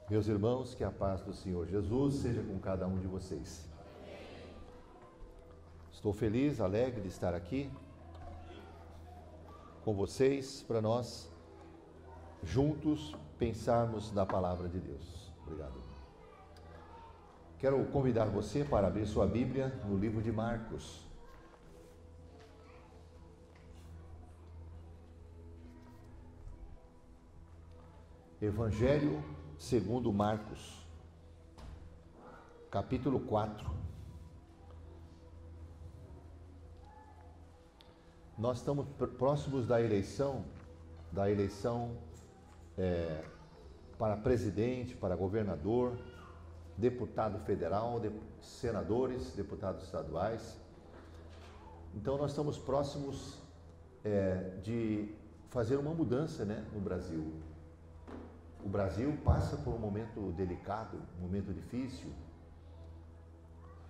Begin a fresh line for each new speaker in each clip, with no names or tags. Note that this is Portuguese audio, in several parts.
Meus irmãos, que a paz do Senhor Jesus seja com cada um de vocês. Estou feliz, alegre de estar aqui com vocês para nós juntos pensarmos na palavra de Deus. Obrigado. Quero convidar você para abrir sua Bíblia no livro de Marcos. Evangelho segundo Marcos, capítulo 4. Nós estamos próximos da eleição para presidente, para governador, deputado federal, senadores, deputados estaduais. Então nós estamos próximos de fazer uma mudança, no Brasil. O Brasil passa por um momento delicado, um momento difícil,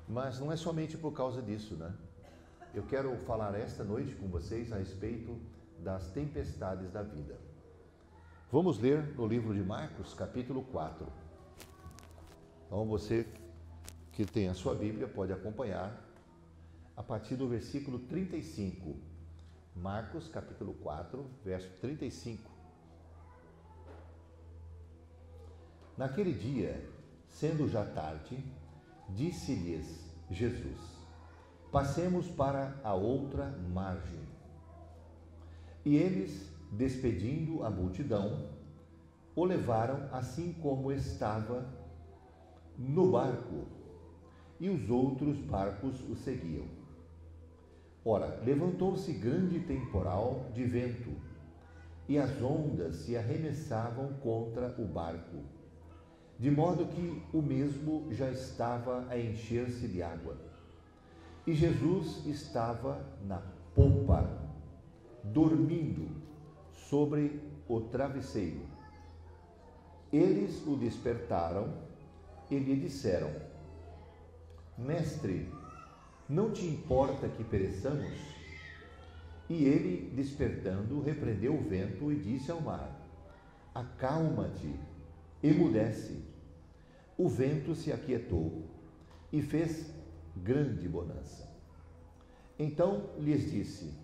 mas não é somente por causa disso, Eu quero falar esta noite com vocês a respeito das tempestades da vida. Vamos ler no livro de Marcos, capítulo 4. Então você que tem a sua Bíblia pode acompanhar a partir do versículo 35. Marcos, capítulo 4, verso 35. Naquele dia, sendo já tarde, disse-lhes Jesus: passemos para a outra margem. E eles, despedindo a multidão, o levaram assim como estava no barco, e os outros barcos o seguiam. Ora, levantou-se grande temporal de vento, e as ondas se arremessavam contra o barco, de modo que o mesmo já estava a encher-se de água. E Jesus estava na popa, dormindo sobre o travesseiro. Eles o despertaram e lhe disseram: Mestre, não te importa que pereçamos? E ele, despertando, repreendeu o vento e disse ao mar: acalma-te, emudece. O vento se aquietou e fez grande bonança. Então lhes disse: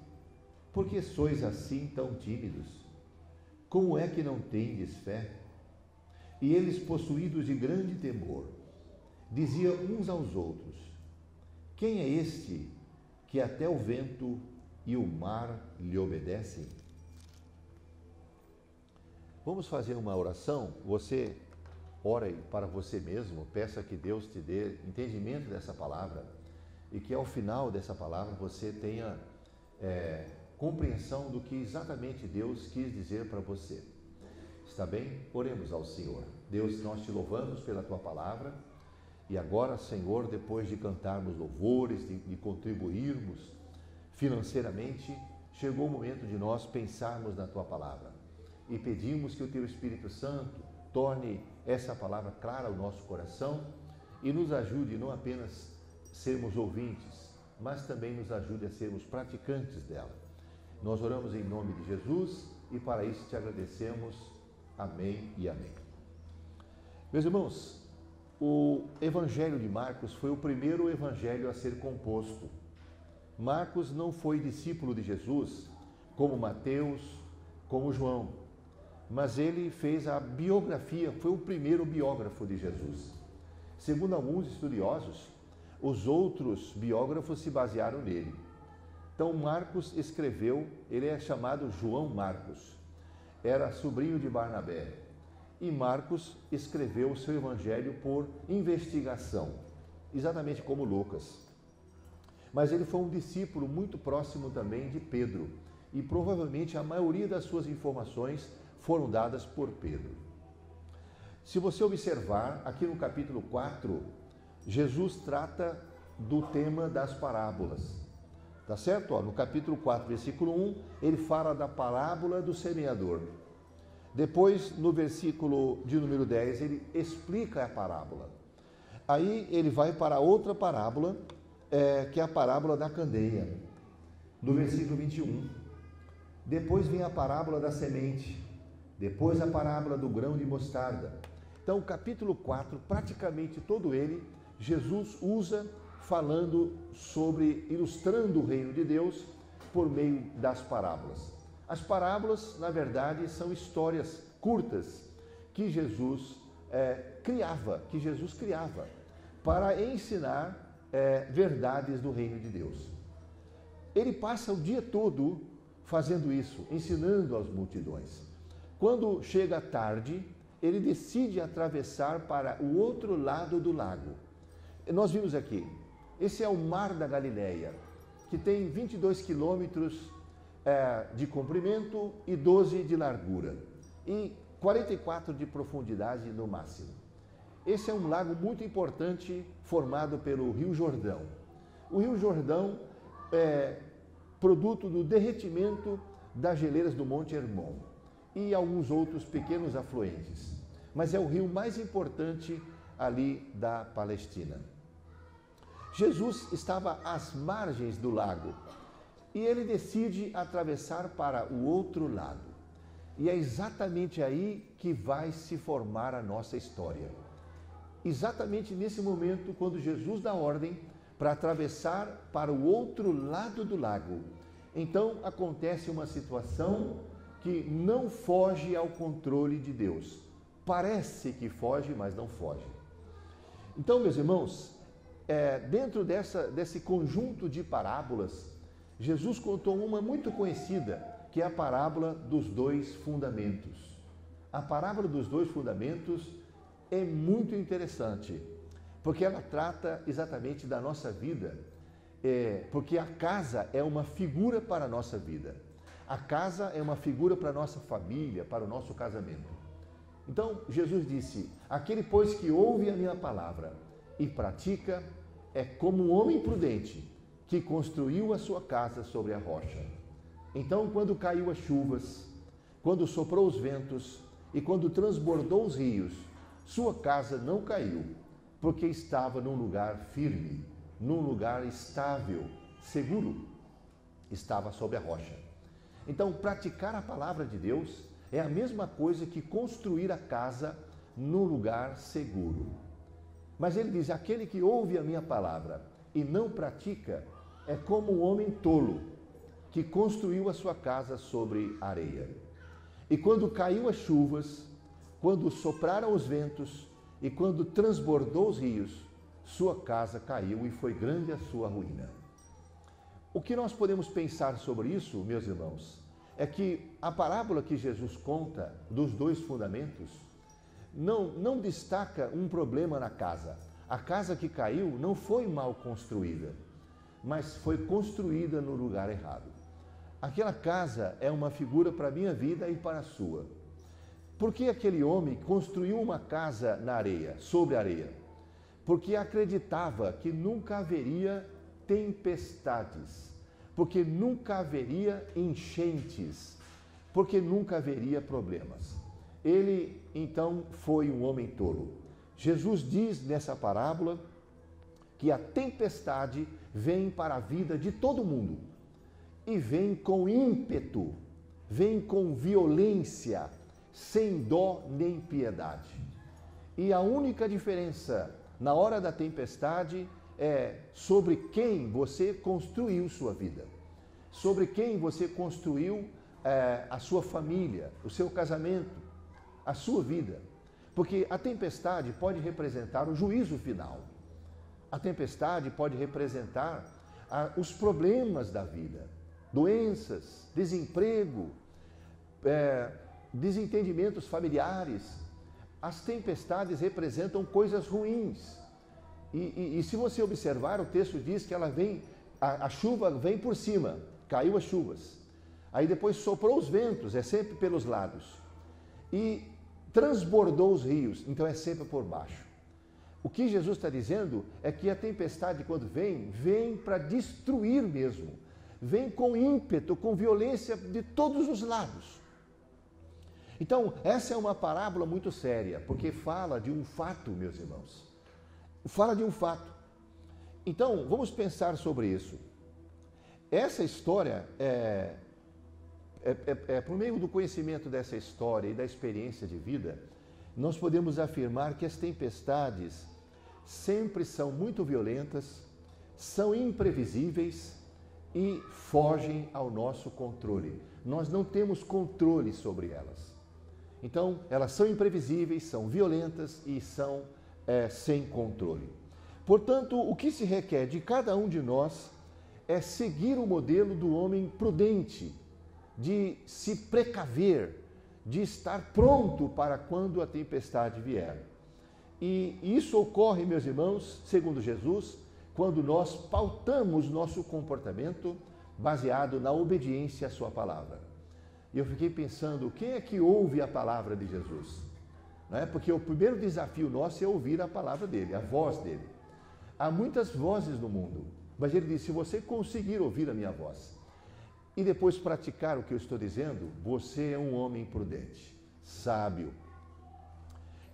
por que sois assim tão tímidos? Como é que não tendes fé? E eles, possuídos de grande temor, diziam uns aos outros: quem é este que até o vento e o mar lhe obedecem? Vamos fazer uma oração. Você ore para você mesmo, peça que Deus te dê entendimento dessa palavra e que ao final dessa palavra você tenha compreensão do que exatamente Deus quis dizer para você. Está bem? Oremos ao Senhor. Deus, nós te louvamos pela tua palavra e agora, Senhor, depois de cantarmos louvores, de contribuirmos financeiramente, chegou o momento de nós pensarmos na tua palavra e pedimos que o teu Espírito Santo torne essa palavra clara ao nosso coração e nos ajude não apenas sermos ouvintes, mas também nos ajude a sermos praticantes dela. Nós oramos em nome de Jesus e para isso te agradecemos. Amém e amém. Meus irmãos, o Evangelho de Marcos foi o primeiro evangelho a ser composto. Marcos não foi discípulo de Jesus como Mateus, como João, mas ele fez a biografia, foi o primeiro biógrafo de Jesus. Segundo alguns estudiosos, os outros biógrafos se basearam nele. Então Marcos escreveu, ele é chamado João Marcos, era sobrinho de Barnabé. E Marcos escreveu o seu evangelho por investigação, exatamente como Lucas. Mas ele foi um discípulo muito próximo também de Pedro, e provavelmente a maioria das suas informações foram dadas por Pedro. Se você observar, aqui no capítulo 4, Jesus trata do tema das parábolas. Tá certo? No capítulo 4, versículo 1, ele fala da parábola do semeador. Depois, no versículo de número 10, ele explica a parábola. Aí ele vai para outra parábola, que é a parábola da candeia, no versículo 21. Depois vem a parábola da semente, depois a parábola do grão de mostarda, Então, o capítulo 4, praticamente todo ele, Jesus usa falando sobre, ilustrando o reino de Deus por meio das parábolas. As parábolas, na verdade, são histórias curtas que Jesus criava para ensinar verdades do reino de Deus. Ele passa o dia todo fazendo isso, ensinando às multidões. Quando chega a tarde, ele decide atravessar para o outro lado do lago. Nós vimos aqui, esse é o Mar da Galileia, que tem 22 quilômetros de comprimento e 12 de largura, e 44 de profundidade no máximo. Esse é um lago muito importante formado pelo Rio Jordão. O Rio Jordão é produto do derretimento das geleiras do Monte Hermon e alguns outros pequenos afluentes, mas é o rio mais importante ali da Palestina. Jesus estava às margens do lago e ele decide atravessar para o outro lado. E é exatamente aí que vai se formar a nossa história. Exatamente nesse momento, quando Jesus dá ordem para atravessar para o outro lado do lago, então acontece uma situação que não foge ao controle de Deus. Parece que foge, mas não foge. Então, meus irmãos, dentro desse conjunto de parábolas, Jesus contou uma muito conhecida, que é a parábola dos dois fundamentos. A parábola dos dois fundamentos é muito interessante, porque ela trata exatamente da nossa vida, porque a casa é uma figura para a nossa vida. A casa é uma figura para a nossa família, para o nosso casamento. Então, Jesus disse: aquele, pois, que ouve a minha palavra e pratica, é como um homem prudente que construiu a sua casa sobre a rocha. Então, quando caiu as chuvas, quando soprou os ventos e quando transbordou os rios, sua casa não caiu, porque estava num lugar firme, num lugar estável, seguro. Estava sobre a rocha. Então, praticar a palavra de Deus é a mesma coisa que construir a casa num lugar seguro. Mas ele diz: aquele que ouve a minha palavra e não pratica é como um homem tolo que construiu a sua casa sobre areia. E quando caiu as chuvas, quando sopraram os ventos e quando transbordou os rios, sua casa caiu e foi grande a sua ruína. O que nós podemos pensar sobre isso, meus irmãos, é que a parábola que Jesus conta dos dois fundamentos não destaca um problema na casa. A casa que caiu não foi mal construída, mas foi construída no lugar errado. Aquela casa é uma figura para a minha vida e para a sua. Por que aquele homem construiu uma casa na areia, sobre a areia? Porque acreditava que nunca haveria tempestades, porque nunca haveria enchentes, porque nunca haveria problemas. Ele, então, foi um homem tolo. Jesus diz nessa parábola que a tempestade vem para a vida de todo mundo e vem com ímpeto, vem com violência, sem dó nem piedade. E a única diferença na hora da tempestade é sobre quem você construiu sua vida, sobre quem você construiu a sua família, o seu casamento, a sua vida. Porque a tempestade pode representar o juízo final. A tempestade pode representar os problemas da vida, doenças, desemprego, desentendimentos familiares. As tempestades representam coisas ruins. E se você observar, o texto diz que ela vem, a chuva vem por cima, caiu as chuvas. Aí depois soprou os ventos, é sempre pelos lados. E transbordou os rios, então é sempre por baixo. O que Jesus está dizendo é que a tempestade, quando vem para destruir mesmo. Vem com ímpeto, com violência de todos os lados. Então, essa é uma parábola muito séria, porque fala de um fato, meus irmãos. Fala de um fato. Então, vamos pensar sobre isso. Essa história, por meio do conhecimento dessa história e da experiência de vida, nós podemos afirmar que as tempestades sempre são muito violentas, são imprevisíveis e fogem ao nosso controle. Nós não temos controle sobre elas. Então, elas são imprevisíveis, são violentas e são sem controle. Portanto, o que se requer de cada um de nós é seguir o modelo do homem prudente, de se precaver, de estar pronto para quando a tempestade vier. E isso ocorre, meus irmãos, segundo Jesus, quando nós pautamos nosso comportamento baseado na obediência à sua palavra. E eu fiquei pensando, quem é que ouve a palavra de Jesus? Não é? Porque o primeiro desafio nosso é ouvir a palavra dele, a voz dele. Há muitas vozes no mundo, mas ele disse, se você conseguir ouvir a minha voz e depois praticar o que eu estou dizendo, você é um homem prudente, sábio.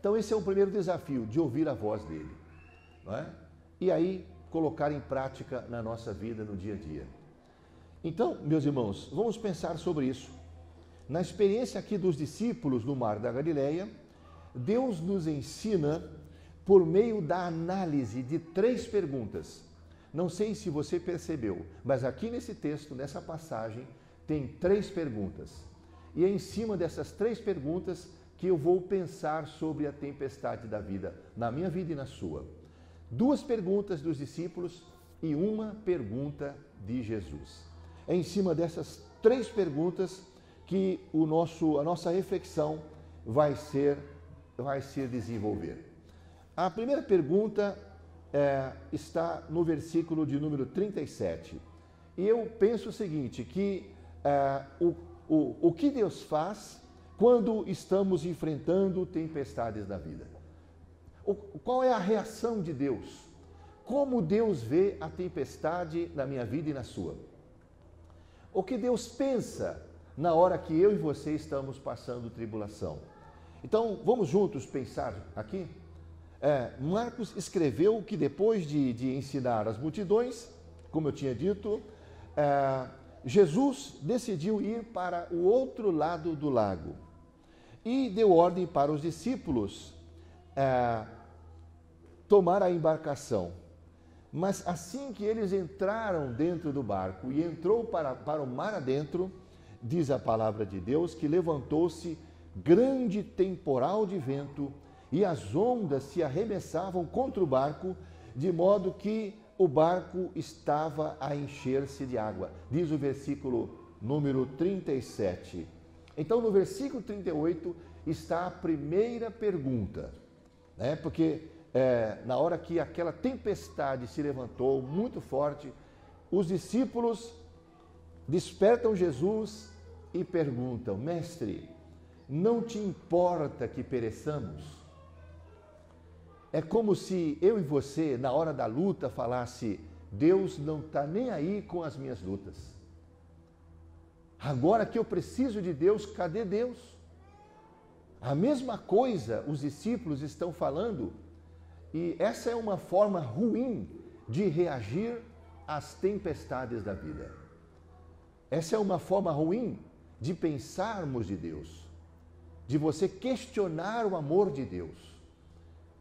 Então esse é o primeiro desafio, de ouvir a voz dele. Não é? E aí colocar em prática na nossa vida, no dia a dia. Então, meus irmãos, vamos pensar sobre isso. Na experiência aqui dos discípulos no Mar da Galileia, Deus nos ensina por meio da análise de 3 perguntas. Não sei se você percebeu, mas aqui nesse texto, nessa passagem, tem 3 perguntas. E é em cima dessas 3 perguntas que eu vou pensar sobre a tempestade da vida, na minha vida e na sua. 2 perguntas dos discípulos e 1 pergunta de Jesus. É em cima dessas 3 perguntas que a nossa reflexão vai se desenvolver. A primeira pergunta está no versículo de número 37. E eu penso o seguinte, que o que Deus faz quando estamos enfrentando tempestades da vida? Qual é a reação de Deus? Como Deus vê a tempestade na minha vida e na sua? O que Deus pensa na hora que eu e você estamos passando tribulação? Então, vamos juntos pensar aqui? Marcos escreveu que depois de ensinar as multidões, como eu tinha dito, Jesus decidiu ir para o outro lado do lago e deu ordem para os discípulos tomar a embarcação. Mas assim que eles entraram dentro do barco e entrou para o mar adentro, diz a palavra de Deus que levantou-se grande temporal de vento e as ondas se arremessavam contra o barco, de modo que o barco estava a encher-se de água. Diz o versículo número 37. Então, no versículo 38 está a primeira pergunta, né? Porque na hora que aquela tempestade se levantou muito forte, os discípulos despertam Jesus e perguntam: Mestre, não te importa que pereçamos? É como se eu e você, na hora da luta, falasse: Deus não está nem aí com as minhas lutas. Agora que eu preciso de Deus, cadê Deus? A mesma coisa os discípulos estão falando, e essa é uma forma ruim de reagir às tempestades da vida. Essa é uma forma ruim de pensarmos de Deus, de você questionar o amor de Deus,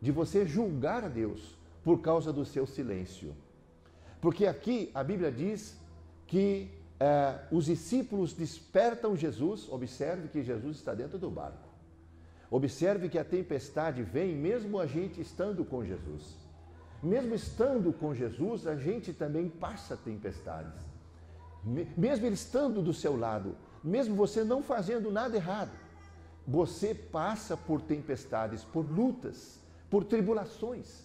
de você julgar a Deus por causa do seu silêncio. Porque aqui a Bíblia diz que os discípulos despertam Jesus. Observe que Jesus está dentro do barco. Observe que a tempestade vem mesmo a gente estando com Jesus. Mesmo estando com Jesus, a gente também passa tempestades. Mesmo Ele estando do seu lado, mesmo você não fazendo nada errado, você passa por tempestades, por lutas, por tribulações.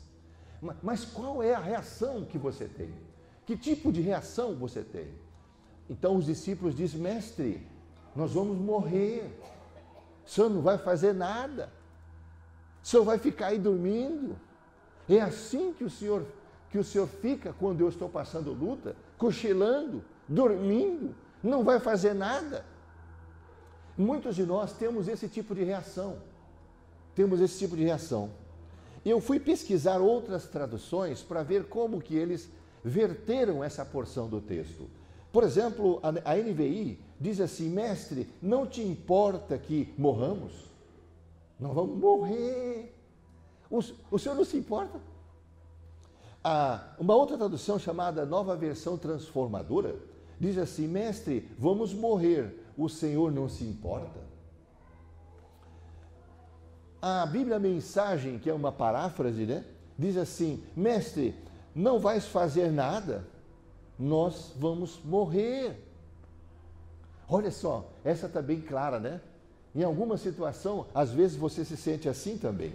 Mas qual é a reação que você tem? Que tipo de reação você tem? Então os discípulos dizem: Mestre, nós vamos morrer. O Senhor não vai fazer nada. O Senhor vai ficar aí dormindo. É assim que o Senhor fica quando eu estou passando luta, cochilando, dormindo, não vai fazer nada. Muitos de nós temos esse tipo de reação. Eu fui pesquisar outras traduções para ver como que eles verteram essa porção do texto. Por exemplo, a NVI diz assim: Mestre, não te importa que morramos? Nós vamos morrer. O senhor não se importa? Uma outra tradução chamada Nova Versão Transformadora diz assim: mestre, vamos morrer, o senhor não se importa? A Bíblia Mensagem, que é uma paráfrase, né, diz assim: mestre, não vais fazer nada, nós vamos morrer. Olha só, essa está bem clara, né? Em alguma situação, às vezes você se sente assim também.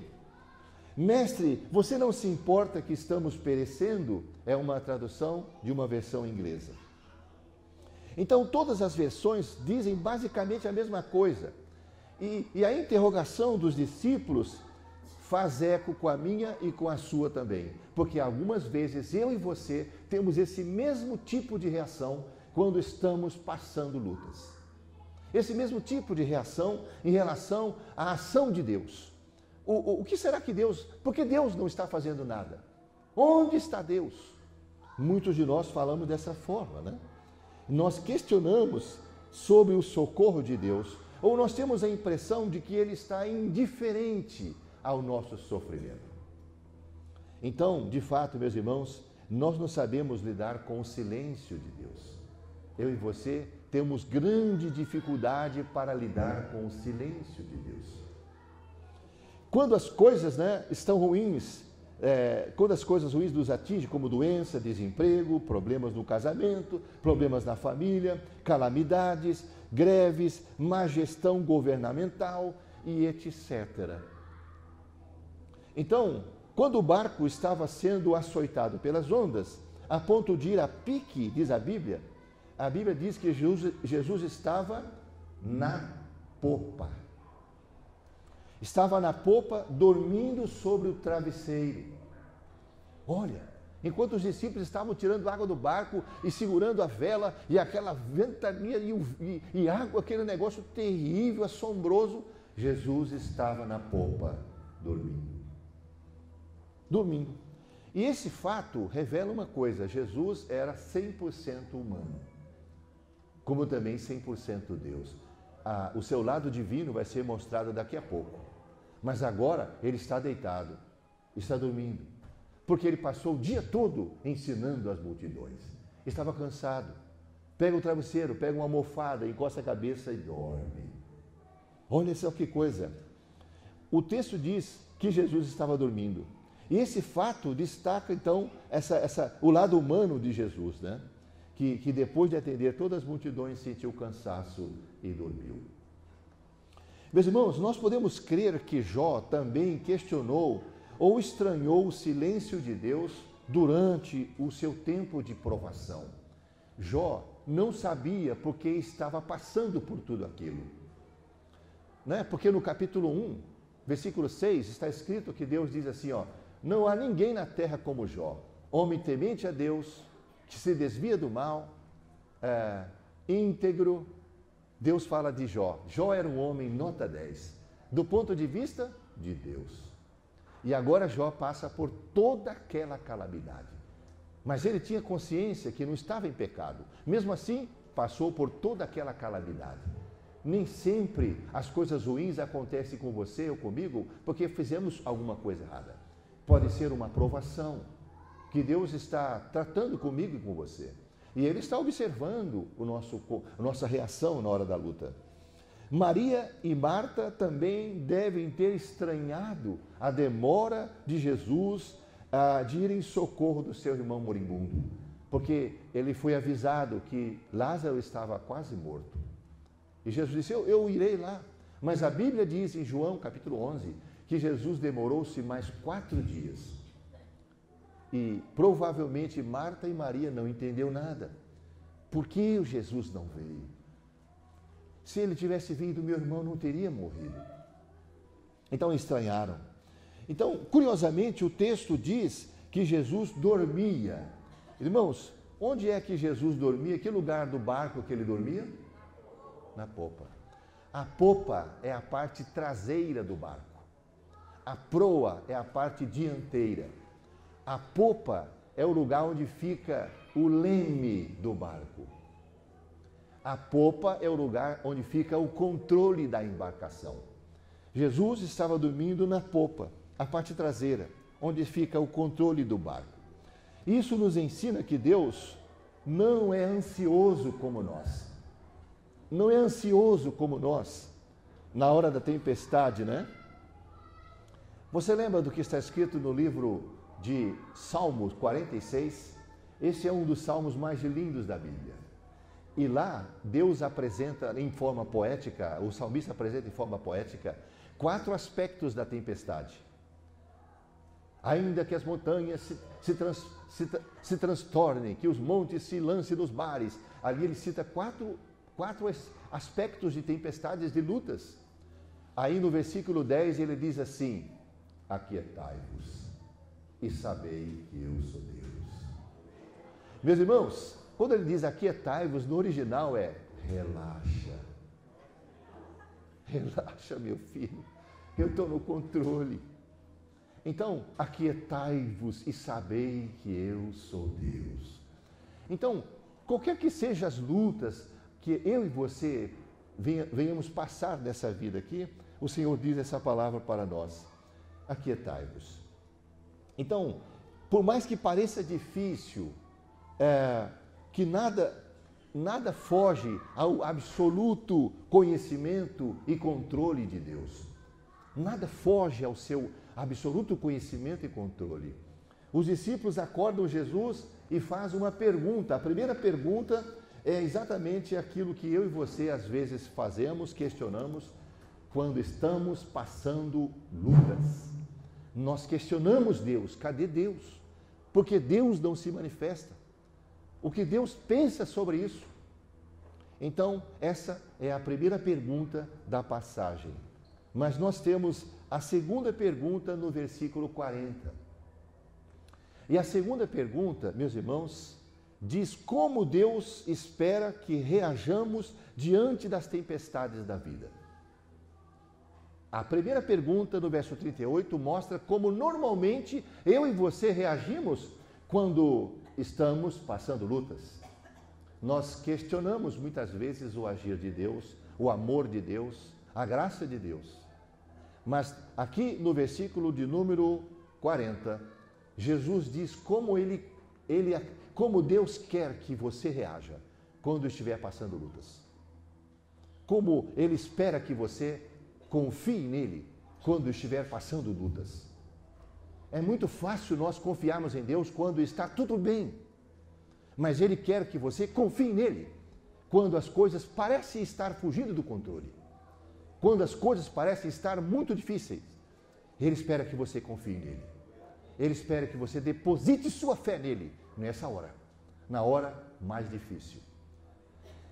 Mestre, você não se importa que estamos perecendo? É uma tradução de uma versão inglesa. Então, todas as versões dizem basicamente a mesma coisa. E a interrogação dos discípulos faz eco com a minha e com a sua também. Porque algumas vezes eu e você temos esse mesmo tipo de reação quando estamos passando lutas. Esse mesmo tipo de reação em relação à ação de Deus. O que será que Deus... Por que Deus não está fazendo nada? Onde está Deus? Muitos de nós falamos dessa forma, né? Nós questionamos sobre o socorro de Deus, ou nós temos a impressão de que Ele está indiferente ao nosso sofrimento. Então, de fato, meus irmãos, nós não sabemos lidar com o silêncio de Deus. Eu e você temos grande dificuldade para lidar com o silêncio de Deus. Quando as coisas, estão ruins, quando as coisas ruins nos atingem, como doença, desemprego, problemas no casamento, problemas na família, calamidades, greves, má gestão governamental e etc. Então, quando o barco estava sendo açoitado pelas ondas, a ponto de ir a pique, diz a Bíblia diz que Jesus estava na popa. Estava na popa, dormindo sobre o travesseiro. Olha, enquanto os discípulos estavam tirando água do barco e segurando a vela, e aquela ventania e água, aquele negócio terrível, assombroso, Jesus estava na popa, dormindo. Dormindo. E esse fato revela uma coisa: Jesus era 100% humano, como também 100% Deus. O seu lado divino vai ser mostrado daqui a pouco. Mas agora ele está deitado, está dormindo, porque ele passou o dia todo ensinando as multidões. Estava cansado. Pega o travesseiro, pega uma almofada, encosta a cabeça e dorme. Olha só que coisa. O texto diz que Jesus estava dormindo. E esse fato destaca, então, o lado humano de Jesus, né? Que depois de atender todas as multidões sentiu cansaço e dormiu. Meus irmãos, nós podemos crer que Jó também questionou ou estranhou o silêncio de Deus durante o seu tempo de provação. Jó não sabia porque estava passando por tudo aquilo. Né? Porque no capítulo 1, versículo 6, está escrito que Deus diz assim, não há ninguém na terra como Jó, homem temente a Deus, que se desvia do mal, íntegro. Deus fala de Jó. Jó era um homem nota 10, do ponto de vista de Deus. E agora Jó passa por toda aquela calamidade. Mas ele tinha consciência que não estava em pecado. Mesmo assim, passou por toda aquela calamidade. Nem sempre as coisas ruins acontecem com você ou comigo porque fizemos alguma coisa errada. Pode ser uma provação que Deus está tratando comigo e com você. E Ele está observando a nossa reação na hora da luta. Maria e Marta também devem ter estranhado a demora de Jesus de ir em socorro do seu irmão moribundo, porque ele foi avisado que Lázaro estava quase morto. E Jesus disse, eu irei lá. Mas a Bíblia diz em João capítulo 11 que Jesus demorou-se mais 4 dias. E provavelmente Marta e Maria não entenderam nada. Por que o Jesus não veio? Se ele tivesse vindo, meu irmão não teria morrido. Então estranharam. Então, curiosamente, o texto diz que Jesus dormia. Irmãos, onde é que Jesus dormia? Que lugar do barco que ele dormia? Na popa. A popa é a parte traseira do barco. A proa é a parte dianteira. A popa é o lugar onde fica o leme do barco. A popa é o lugar onde fica o controle da embarcação. Jesus estava dormindo na popa, a parte traseira, onde fica o controle do barco. Isso nos ensina que Deus não é ansioso como nós. Não é ansioso como nós, na hora da tempestade, né? Você lembra do que está escrito no livro de Salmos 46? Esse é um dos salmos mais lindos da Bíblia. E lá, Deus apresenta em forma poética, o salmista apresenta em forma poética, 4 aspectos da tempestade. Ainda que as montanhas se transtornem, que os montes se lancem nos mares. Ali ele cita quatro aspectos de tempestades, de lutas. Aí no versículo 10 ele diz assim: aquietai-vos e sabei que eu sou Deus. Meus irmãos, quando ele diz aquietai-vos, no original é relaxa. Relaxa, meu filho, eu estou no controle. Então, aquietai-vos e sabei que eu sou Deus. Então, qualquer que sejam as lutas que eu e você venhamos passar nessa vida aqui, o Senhor diz essa palavra para nós: aquietai-vos. Então, por mais que pareça difícil, que nada foge ao absoluto conhecimento e controle de Deus. Nada foge ao seu absoluto conhecimento e controle. Os discípulos acordam Jesus e fazem uma pergunta. A primeira pergunta é exatamente aquilo que eu e você às vezes fazemos, questionamos, quando estamos passando lutas. Nós questionamos Deus. Cadê Deus? Porque Deus não se manifesta. O que Deus pensa sobre isso? Então, essa é a primeira pergunta da passagem. Mas nós temos a segunda pergunta no versículo 40. E a segunda pergunta, meus irmãos, diz como Deus espera que reajamos diante das tempestades da vida. A primeira pergunta, no verso 38, mostra como normalmente eu e você reagimos quando estamos passando lutas. Nós questionamos muitas vezes o agir de Deus, o amor de Deus, a graça de Deus. Mas aqui no versículo de número 40, Jesus diz como Deus quer que você reaja quando estiver passando lutas. Como Ele espera que você confie nele quando estiver passando lutas. É muito fácil nós confiarmos em Deus quando está tudo bem. Mas Ele quer que você confie nele quando as coisas parecem estar fugindo do controle. Quando as coisas parecem estar muito difíceis. Ele espera que você confie nele. Ele espera que você deposite sua fé nele nessa hora, na hora mais difícil.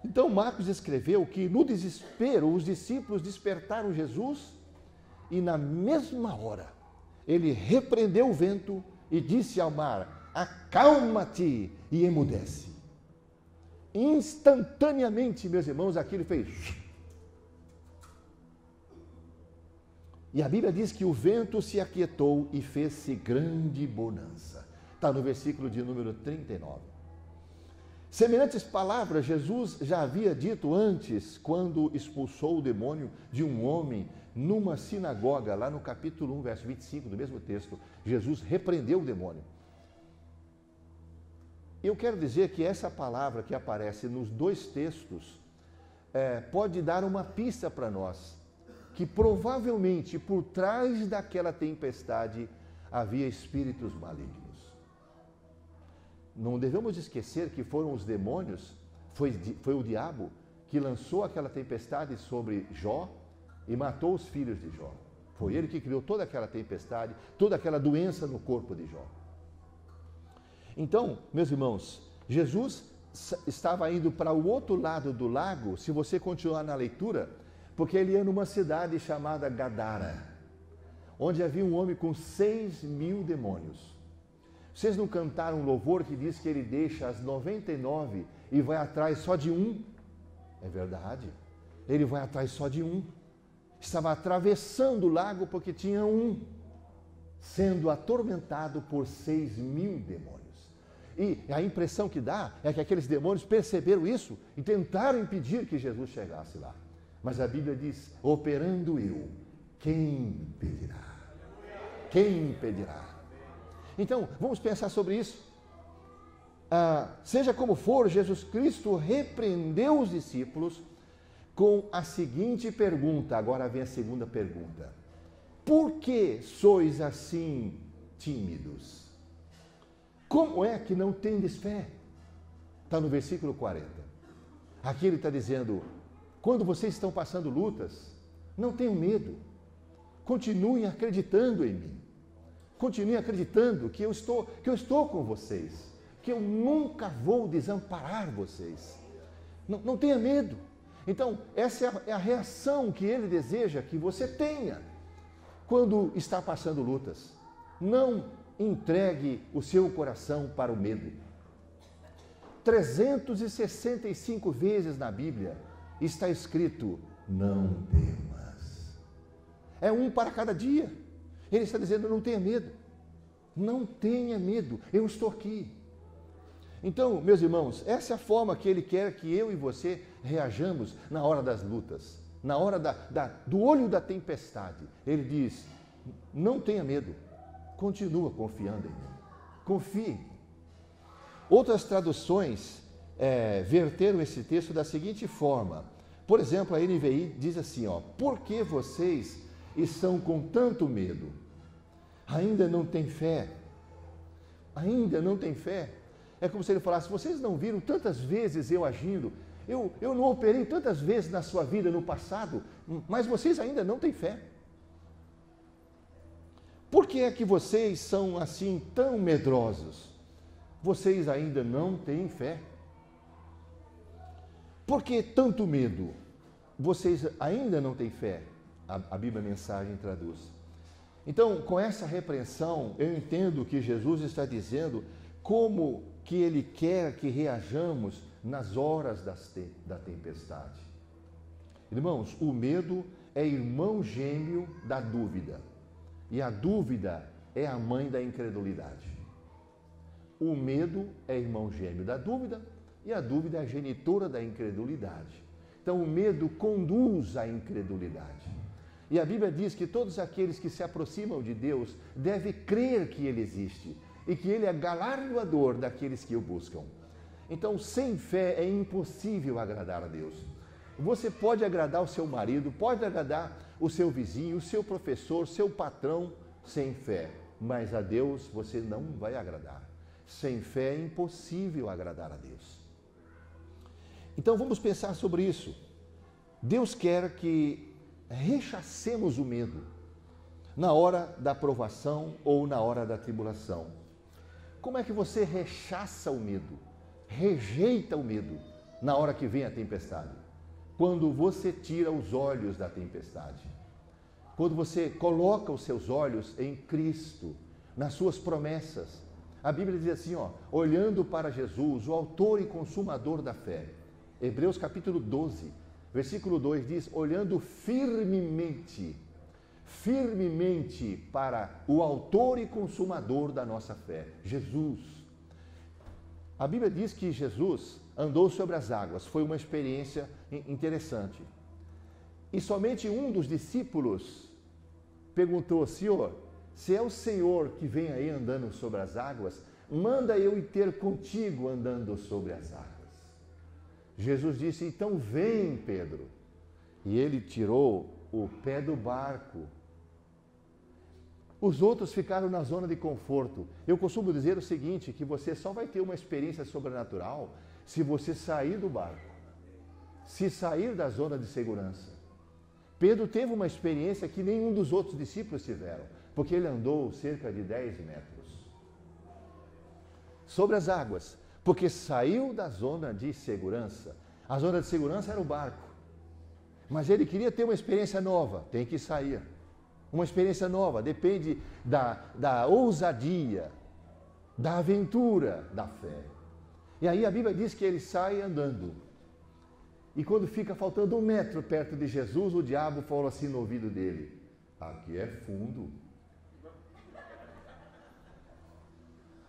Então Marcos escreveu que no desespero os discípulos despertaram Jesus e na mesma hora ele repreendeu o vento e disse ao mar: acalma-te e emudece. Instantaneamente, meus irmãos, aquilo fez. E a Bíblia diz que o vento se aquietou e fez-se grande bonança. Está no versículo de número 39. Semelhantes palavras Jesus já havia dito antes, quando expulsou o demônio de um homem numa sinagoga, lá no capítulo 1, verso 25 do mesmo texto. Jesus repreendeu o demônio. Eu quero dizer que essa palavra que aparece nos dois textos pode dar uma pista para nós, que provavelmente por trás daquela tempestade havia espíritos malignos. Não devemos esquecer que foram os demônios, foi o diabo que lançou aquela tempestade sobre Jó e matou os filhos de Jó. Foi ele que criou toda aquela tempestade, toda aquela doença no corpo de Jó. Então, meus irmãos, Jesus estava indo para o outro lado do lago, se você continuar na leitura, porque ele ia numa cidade chamada Gadara, onde havia um homem com 6.000 demônios. Vocês não cantaram um louvor que diz que ele deixa as 99 e vai atrás só de um? É verdade. Ele vai atrás só de um. Estava atravessando o lago porque tinha um, sendo atormentado por 6.000 demônios. E a impressão que dá é que aqueles demônios perceberam isso e tentaram impedir que Jesus chegasse lá. Mas a Bíblia diz, operando eu, quem impedirá? Quem impedirá? Então, vamos pensar sobre isso. Seja como for, Jesus Cristo repreendeu os discípulos com a seguinte pergunta. Agora vem a segunda pergunta. Por que sois assim tímidos? Como é que não tendes fé? Está no versículo 40. Aqui ele está dizendo, quando vocês estão passando lutas, não tenham medo. Continuem acreditando em mim. Continuem acreditando que eu estou com vocês. Que eu nunca vou desamparar vocês. Não tenha medo. Então, essa é a reação que ele deseja que você tenha quando está passando lutas. Não entregue o seu coração para o medo. 365 vezes na Bíblia está escrito, não temas. É um para cada dia. Ele está dizendo, não tenha medo. Não tenha medo, eu estou aqui. Então, meus irmãos, essa é a forma que ele quer que eu e você reajamos na hora das lutas, na hora do olho da tempestade. Ele diz, não tenha medo, continua confiando em mim, confie. Outras traduções verteram esse texto da seguinte forma. Por exemplo, a NVI diz assim, por que vocês estão com tanto medo? Ainda não tem fé? Ainda não tem fé? É como se ele falasse, vocês não viram tantas vezes eu agindo? Eu não operei tantas vezes na sua vida no passado, mas vocês ainda não têm fé. Por que é que vocês são assim tão medrosos? Vocês ainda não têm fé. Por que tanto medo? Vocês ainda não têm fé. A Bíblia Mensagem traduz. Então, com essa repreensão, eu entendo que Jesus está dizendo como que Ele quer que reajamos nas horas da tempestade. Irmãos, o medo é irmão gêmeo da dúvida. E a dúvida é a mãe da incredulidade. O medo é irmão gêmeo da dúvida e a dúvida é a genitora da incredulidade. Então, o medo conduz à incredulidade. E a Bíblia diz que todos aqueles que se aproximam de Deus devem crer que Ele existe e que Ele é galardoador daqueles que o buscam. Então, sem fé é impossível agradar a Deus. Você pode agradar o seu marido, pode agradar o seu vizinho, o seu professor, o seu patrão, sem fé. Mas a Deus você não vai agradar. Sem fé é impossível agradar a Deus. Então, vamos pensar sobre isso. Deus quer que rechacemos o medo na hora da provação ou na hora da tribulação. Como é que você rechaça o medo? Rejeita o medo na hora que vem a tempestade? Quando você tira os olhos da tempestade. Quando você coloca os seus olhos em Cristo, nas suas promessas. A Bíblia diz assim, olhando para Jesus, o autor e consumador da fé. Hebreus capítulo 12, versículo 2 diz, olhando firmemente para o autor e consumador da nossa fé, Jesus. A Bíblia diz que Jesus andou sobre as águas, foi uma experiência interessante. E somente um dos discípulos perguntou, Senhor, se é o Senhor que vem aí andando sobre as águas, manda eu ir ter contigo andando sobre as águas. Jesus disse, então vem, Pedro. E ele tirou o pé do barco. Os outros ficaram na zona de conforto. Eu costumo dizer o seguinte, que você só vai ter uma experiência sobrenatural se você sair do barco, se sair da zona de segurança. Pedro teve uma experiência que nenhum dos outros discípulos tiveram, porque ele andou cerca de 10 metros sobre as águas, porque saiu da zona de segurança. A zona de segurança era o barco, mas ele queria ter uma experiência nova, tem que sair. Uma experiência nova, depende da ousadia, da aventura, da fé. E aí a Bíblia diz que ele sai andando. E quando fica faltando 1 metro perto de Jesus, o diabo fala assim no ouvido dele, aqui é fundo.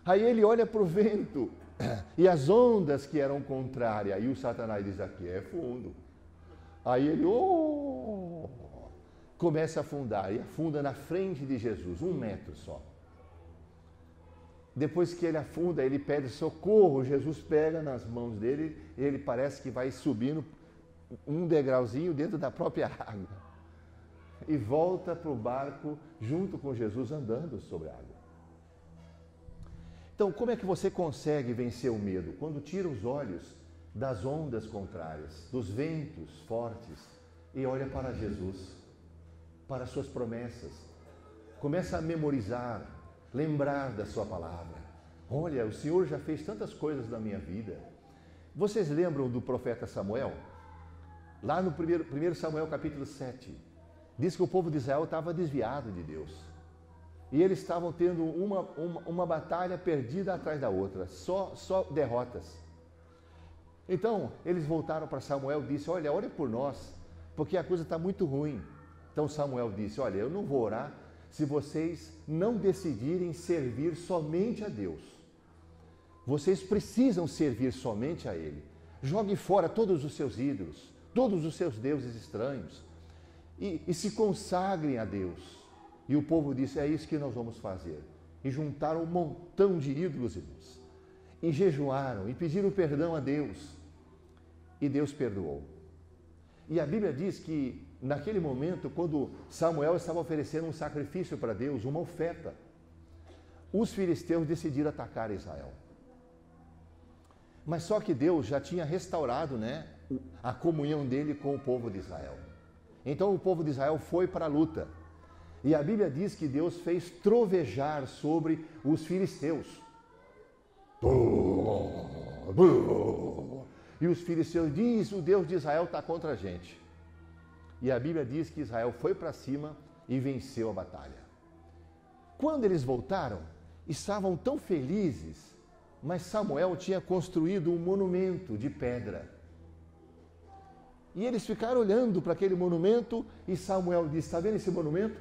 Aí ele olha para o vento e as ondas que eram contrárias, e o Satanás diz, aqui é fundo. Aí ele, começa a afundar, e afunda na frente de Jesus, 1 metro só. Depois que ele afunda, ele pede socorro, Jesus pega nas mãos dele, e ele parece que vai subindo um degrauzinho dentro da própria água. E volta para o barco junto com Jesus andando sobre a água. Então, como é que você consegue vencer o medo? Quando tira os olhos das ondas contrárias, dos ventos fortes, e olha para Jesus, para as suas promessas. Começa a memorizar, lembrar da sua palavra. Olha, o Senhor já fez tantas coisas na minha vida. Vocês lembram do profeta Samuel? Lá no 1 Samuel capítulo 7, diz que o povo de Israel estava desviado de Deus. E eles estavam tendo uma batalha perdida atrás da outra, só derrotas. Então, eles voltaram para Samuel e disse, olha, ore por nós, porque a coisa está muito ruim. Então Samuel disse, olha, eu não vou orar se vocês não decidirem servir somente a Deus. Vocês precisam servir somente a Ele. Jogue fora todos os seus ídolos, todos os seus deuses estranhos e se consagrem a Deus. E o povo disse, é isso que nós vamos fazer. E juntaram um montão de ídolos, irmãos. E jejuaram e pediram perdão a Deus. E Deus perdoou. E a Bíblia diz que naquele momento, quando Samuel estava oferecendo um sacrifício para Deus, uma oferta, os filisteus decidiram atacar Israel. Mas só que Deus já tinha restaurado, a comunhão dele com o povo de Israel. Então o povo de Israel foi para a luta. E a Bíblia diz que Deus fez trovejar sobre os filisteus. E os filisteus dizem, o Deus de Israel está contra a gente. E a Bíblia diz que Israel foi para cima e venceu a batalha. Quando eles voltaram, estavam tão felizes, mas Samuel tinha construído um monumento de pedra. E eles ficaram olhando para aquele monumento e Samuel disse, está vendo esse monumento?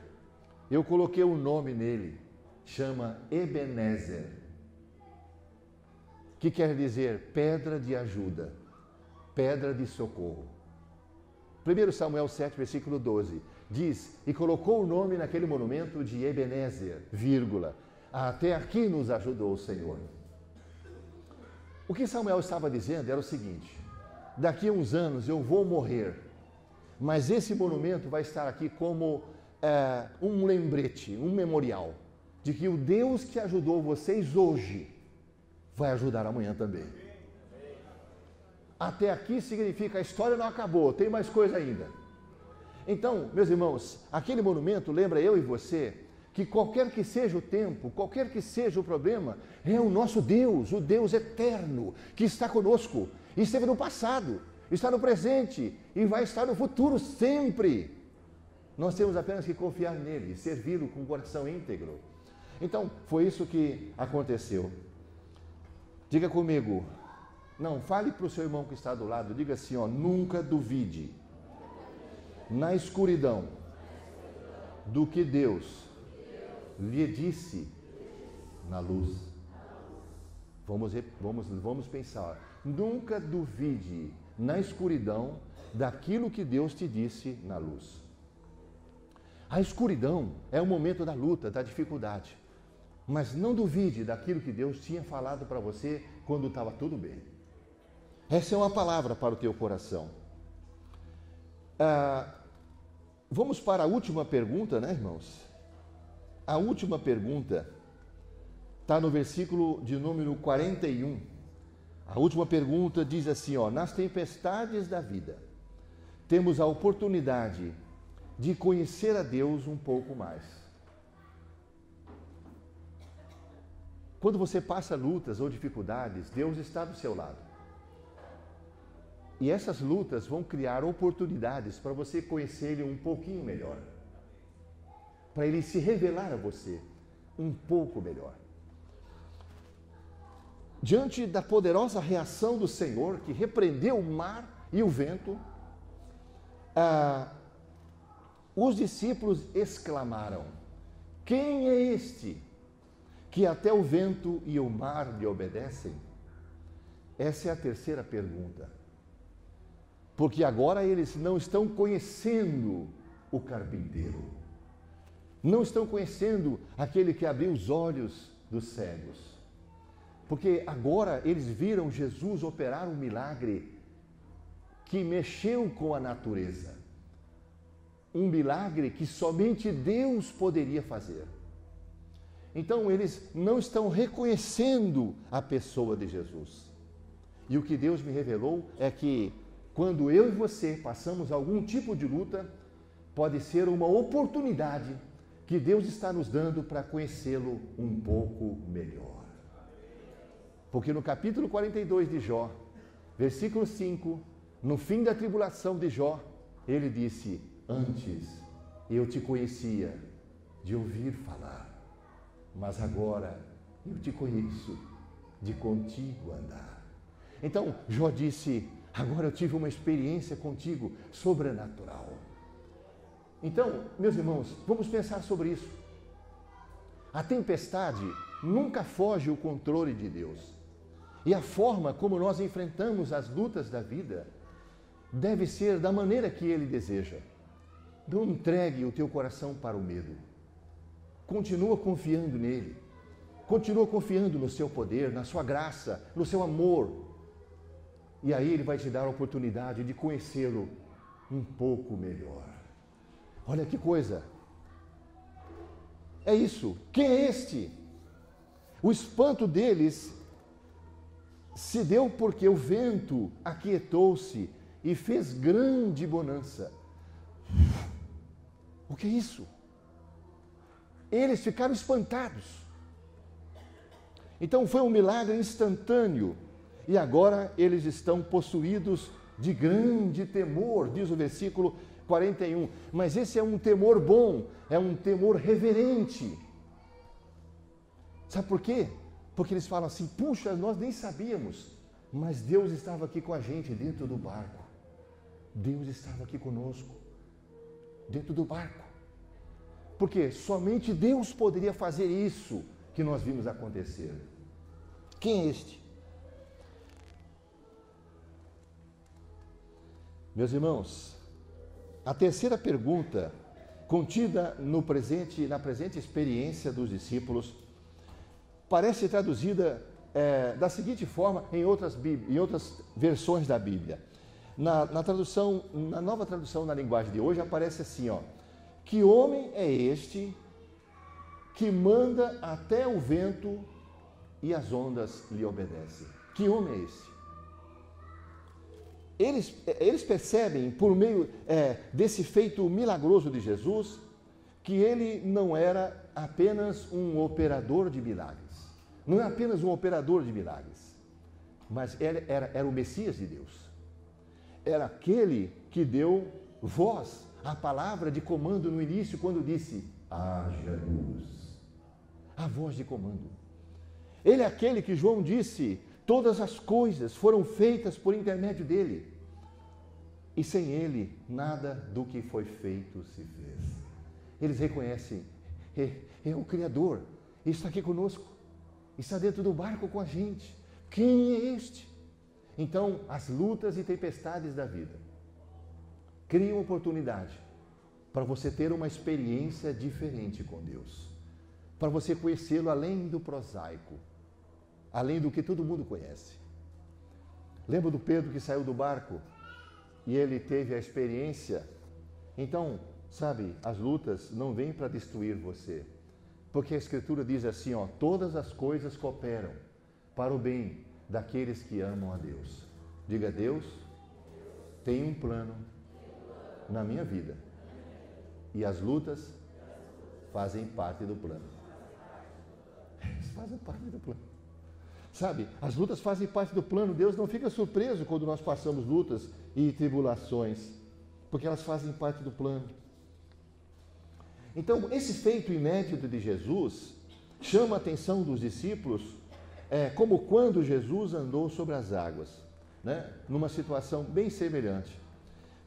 Eu coloquei um nome nele, chama Ebenezer, que quer dizer pedra de ajuda, pedra de socorro. 1 Samuel 7, versículo 12, diz, e colocou o nome naquele monumento de Ebenezer, vírgula, até aqui nos ajudou o Senhor. O que Samuel estava dizendo era o seguinte, daqui a uns anos eu vou morrer, mas esse monumento vai estar aqui como um lembrete, um memorial, de que o Deus que ajudou vocês hoje, vai ajudar amanhã também. Até aqui significa a história não acabou, tem mais coisa ainda. Então, meus irmãos, aquele monumento lembra eu e você que qualquer que seja o tempo, qualquer que seja o problema, é o nosso Deus, o Deus eterno, que está conosco, e esteve no passado, está no presente e vai estar no futuro sempre. Nós temos apenas que confiar nele, servi-lo com o coração íntegro. Então, foi isso que aconteceu. Diga comigo, não, fale para o seu irmão que está do lado, diga assim, nunca duvide, na escuridão, do que Deus lhe disse na luz. Vamos pensar, nunca duvide na escuridão daquilo que Deus te disse na luz. A escuridão é o momento da luta, da dificuldade. Mas não duvide daquilo que Deus tinha falado para você quando estava tudo bem. Essa é uma palavra para o teu coração. Vamos para a última pergunta, irmãos? A última pergunta está no versículo de número 41. A última pergunta diz assim, nas tempestades da vida, temos a oportunidade de conhecer a Deus um pouco mais. Quando você passa lutas ou dificuldades, Deus está do seu lado. E essas lutas vão criar oportunidades para você conhecer Ele um pouquinho melhor. Para Ele se revelar a você um pouco melhor. Diante da poderosa reação do Senhor, que repreendeu o mar e o vento, os discípulos exclamaram, quem é este que até o vento e o mar lhe obedecem? Essa é a terceira pergunta. Porque agora eles não estão conhecendo o carpinteiro. Não estão conhecendo aquele que abriu os olhos dos cegos. Porque agora eles viram Jesus operar um milagre que mexeu com a natureza. Um milagre que somente Deus poderia fazer. Então eles não estão reconhecendo a pessoa de Jesus. E o que Deus me revelou é que quando eu e você passamos algum tipo de luta, pode ser uma oportunidade que Deus está nos dando para conhecê-lo um pouco melhor. Porque no capítulo 42 de Jó, versículo 5, no fim da tribulação de Jó, ele disse: antes eu te conhecia de ouvir falar, mas agora eu te conheço de contigo andar. Então Jó disse: agora eu tive uma experiência contigo sobrenatural. Então, meus irmãos, vamos pensar sobre isso. A tempestade nunca foge ao controle de Deus. E a forma como nós enfrentamos as lutas da vida deve ser da maneira que Ele deseja. Não entregue o teu coração para o medo. Continua confiando nele. Continua confiando no seu poder, na sua graça, no seu amor. E aí Ele vai te dar a oportunidade de conhecê-lo um pouco melhor. Olha que coisa! É isso. Quem é este? O espanto deles se deu porque o vento aquietou-se e fez grande bonança. O que é isso? Eles ficaram espantados. Então foi um milagre instantâneo. E agora eles estão possuídos de grande temor, diz o versículo 41. Mas esse é um temor bom, é um temor reverente. Sabe por quê? Porque eles falam assim: puxa, nós nem sabíamos, mas Deus estava aqui com a gente dentro do barco. Deus estava aqui conosco, dentro do barco. Porque somente Deus poderia fazer isso que nós vimos acontecer. Quem é este? Meus irmãos, a terceira pergunta, contida na presente experiência dos discípulos, parece traduzida da seguinte forma em outras versões da Bíblia. Na nova tradução na linguagem de hoje, aparece assim, ó: que homem é este que manda até o vento e as ondas lhe obedecem? Que homem é esse? Eles percebem, por meio desse feito milagroso de Jesus, que ele não era apenas um operador de milagres. Não é apenas um operador de milagres, mas era o Messias de Deus. Era aquele que deu voz à palavra de comando no início, quando disse: haja luz. A voz de comando. Ele é aquele que João disse: todas as coisas foram feitas por intermédio dele. E sem ele, nada do que foi feito se fez. Eles reconhecem: é o Criador, ele está aqui conosco, está dentro do barco com a gente. Quem é este? Então, as lutas e tempestades da vida criam oportunidade para você ter uma experiência diferente com Deus, para você conhecê-lo além do prosaico, além do que todo mundo conhece. Lembra do Pedro que saiu do barco e ele teve a experiência? Então, sabe, as lutas não vêm para destruir você, porque a Escritura diz assim, ó: todas as coisas cooperam para o bem daqueles que amam a Deus. Diga: Deus tem um plano na minha vida e as lutas fazem parte do plano. Eles fazem parte do plano. Sabe, as lutas fazem parte do plano. Deus não fica surpreso quando nós passamos lutas e tribulações, porque elas fazem parte do plano. Então, esse feito inédito de Jesus chama a atenção dos discípulos, como quando Jesus andou sobre as águas, né? Numa situação bem semelhante.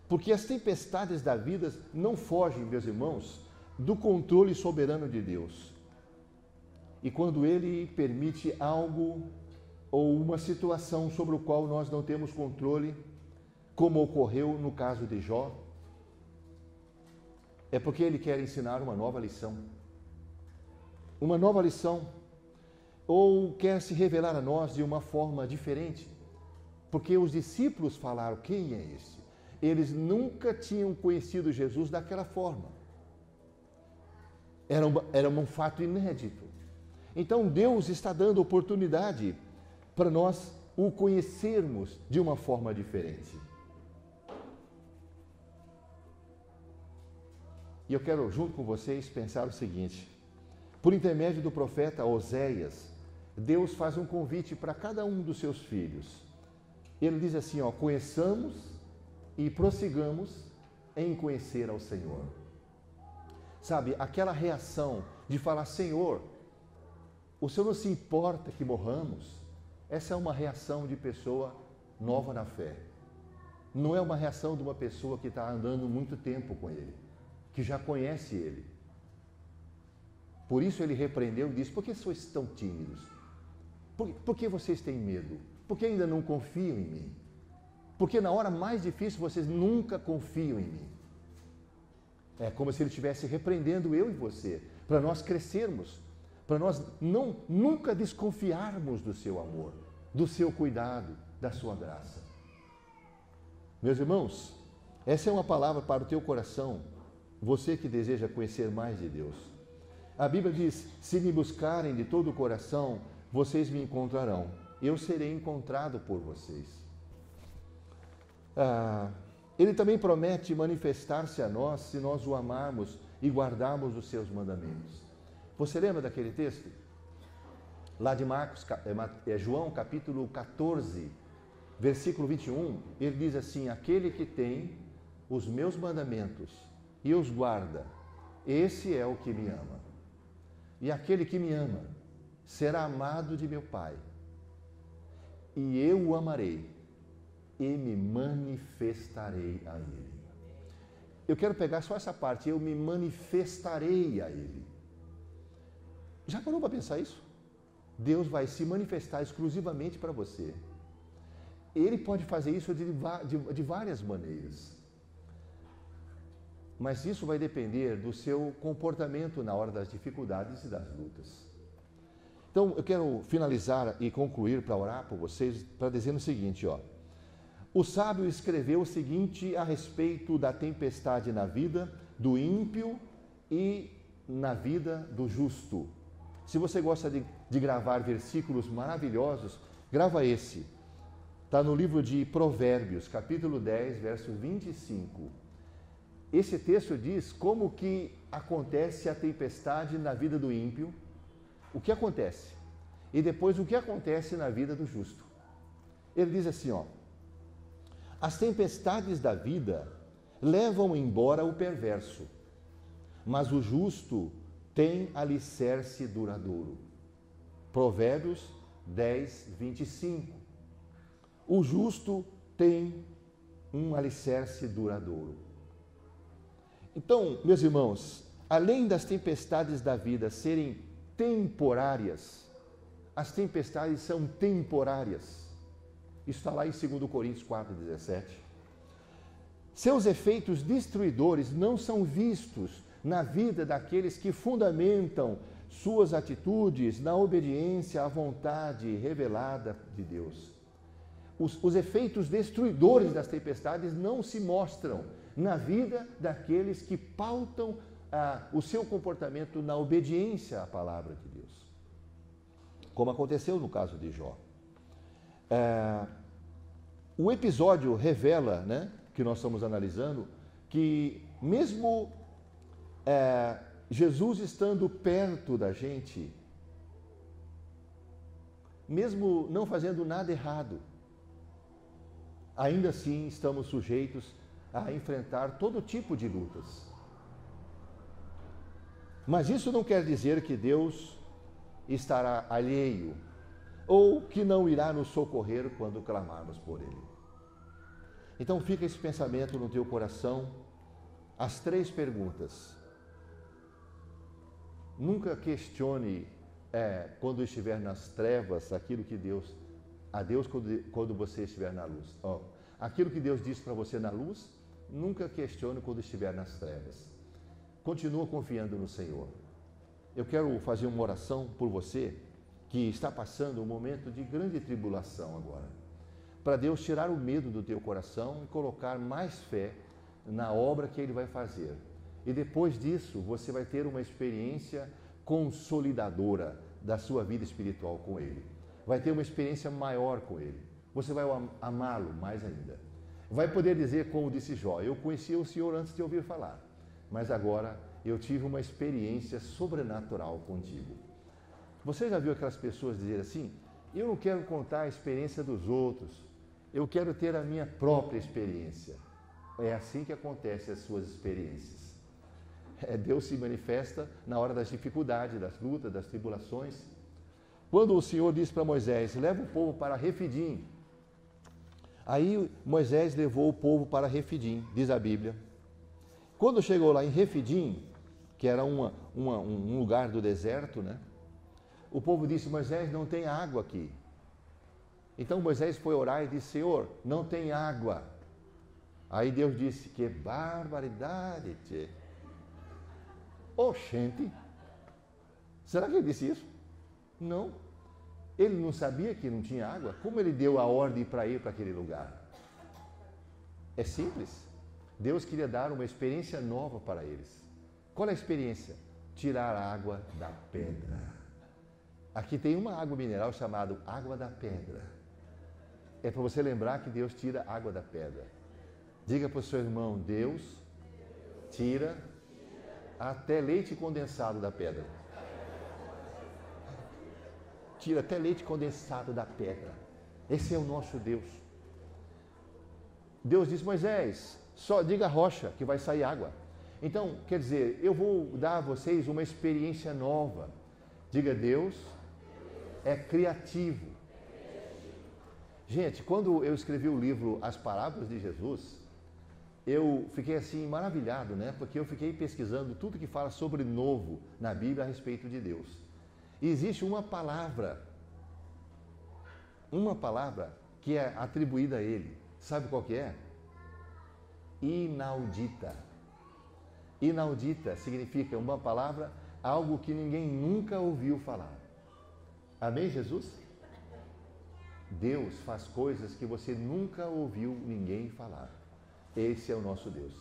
Porque as tempestades da vida não fogem, meus irmãos, do controle soberano de Deus. E quando Ele permite algo ou uma situação sobre o qual nós não temos controle, como ocorreu no caso de Jó, é porque Ele quer ensinar uma nova lição. Uma nova lição. Ou quer se revelar a nós de uma forma diferente. Porque os discípulos falaram: quem é esse? Eles nunca tinham conhecido Jesus daquela forma. Era um fato inédito. Então Deus está dando oportunidade para nós o conhecermos de uma forma diferente. E eu quero, junto com vocês, pensar o seguinte: por intermédio do profeta Oséias, Deus faz um convite para cada um dos seus filhos. Ele diz assim, ó: conheçamos e prossigamos em conhecer ao Senhor. Sabe, aquela reação de falar: Senhor, o Senhor não se importa que morramos? Essa é uma reação de pessoa nova na fé. Não é uma reação de uma pessoa que está andando muito tempo com Ele, que já conhece Ele. Por isso Ele repreendeu e disse: por que sois tão tímidos? Por que vocês têm medo? Por que ainda não confiam em mim? Porque na hora mais difícil vocês nunca confiam em mim. É como se Ele estivesse repreendendo eu e você, para nós crescermos, para nós nunca desconfiarmos do seu amor, do seu cuidado, da sua graça. Meus irmãos, essa é uma palavra para o teu coração, você que deseja conhecer mais de Deus. A Bíblia diz: se me buscarem de todo o coração, vocês me encontrarão. Eu serei encontrado por vocês. Ele também promete manifestar-se a nós se nós o amarmos e guardarmos os seus mandamentos. Você lembra daquele texto? Lá de Marcos, João capítulo 14, versículo 21, ele diz assim: aquele que tem os meus mandamentos e os guarda, esse é o que me ama. E aquele que me ama será amado de meu Pai, e eu o amarei e me manifestarei a Ele. Eu quero pegar só essa parte: eu me manifestarei a Ele. Já parou para pensar isso? Deus vai se manifestar exclusivamente para você. Ele pode fazer isso de várias maneiras. Mas isso vai depender do seu comportamento na hora das dificuldades e das lutas. Então, eu quero finalizar e concluir para orar por vocês, para dizer o seguinte, ó. O sábio escreveu o seguinte a respeito da tempestade na vida do ímpio e na vida do justo. Se você gosta de gravar versículos maravilhosos, grava esse. Está no livro de Provérbios, capítulo 10, verso 25. Esse texto diz como que acontece a tempestade na vida do ímpio, o que acontece, e depois o que acontece na vida do justo. Ele diz assim, ó: as tempestades da vida levam embora o perverso, mas o justo tem alicerce duradouro. Provérbios 10, 25. O justo tem um alicerce duradouro. Então, meus irmãos, além das tempestades da vida serem temporárias, as tempestades são temporárias. Isso está lá em 2 Coríntios 4,17. Seus efeitos destruidores não são vistos na vida daqueles que fundamentam suas atitudes na obediência à vontade revelada de Deus. Os efeitos destruidores das tempestades não se mostram na vida daqueles que pautam o seu comportamento na obediência à palavra de Deus. Como aconteceu no caso de Jó. O episódio revela, né, que nós estamos analisando, que mesmo Jesus estando perto da gente, mesmo não fazendo nada errado, ainda assim estamos sujeitos a enfrentar todo tipo de lutas. Mas isso não quer dizer que Deus estará alheio ou que não irá nos socorrer quando clamarmos por Ele. Então fica esse pensamento no teu coração, as 3 perguntas. Nunca questione quando estiver nas trevas aquilo que a Deus quando você estiver na luz. Aquilo que Deus disse para você na luz, nunca questione quando estiver nas trevas. continua confiando no Senhor. Eu quero fazer uma oração por você que está passando um momento de grande tribulação agora. Para Deus tirar o medo do teu coração e colocar mais fé na obra que Ele vai fazer. E depois disso, você vai ter uma experiência consolidadora da sua vida espiritual com Ele. Vai ter uma experiência maior com Ele. Você vai amá-lo mais ainda. Vai poder dizer, como disse Jó, eu conhecia o Senhor antes de ouvir falar, mas agora eu tive uma experiência sobrenatural contigo. Você já viu aquelas pessoas dizer assim, eu não quero contar a experiência dos outros, eu quero ter a minha própria experiência. É assim que acontecem as suas experiências. Deus se manifesta na hora das dificuldades, das lutas, das tribulações. Quando o Senhor disse para Moisés, leva o povo para Refidim. Aí Moisés levou o povo para Refidim, diz a Bíblia. Quando chegou lá em Refidim, que era um lugar do deserto, né? O povo disse, Moisés, não tem água aqui. Então Moisés foi orar e disse, Senhor, não tem água. Aí Deus disse, que barbaridade, tchê. Oxente, será que ele disse isso? Não. Ele não sabia que não tinha água? Como ele deu a ordem para ir para aquele lugar? É simples. Deus queria dar uma experiência nova para eles. Qual é a experiência? Tirar a água da pedra. Aqui tem uma água mineral chamada água da pedra. É para você lembrar que Deus tira a água da pedra. Diga para o seu irmão, Deus tira até leite condensado da pedra. Tira até leite condensado da pedra. Esse é o nosso Deus. Deus disse, Moisés, só diga a rocha que vai sair água. Então, quer dizer, eu vou dar a vocês uma experiência nova. Diga, Deus é criativo. Gente, quando eu escrevi o livro As Parábolas de Jesus, eu fiquei assim maravilhado, né? Porque eu fiquei pesquisando tudo que fala sobre novo na Bíblia a respeito de Deus. E existe uma palavra que é atribuída a Ele. Sabe qual que é? Inaudita. Inaudita significa uma palavra, algo que ninguém nunca ouviu falar. Amém, Jesus? Deus faz coisas que você nunca ouviu ninguém falar. Esse é o nosso Deus.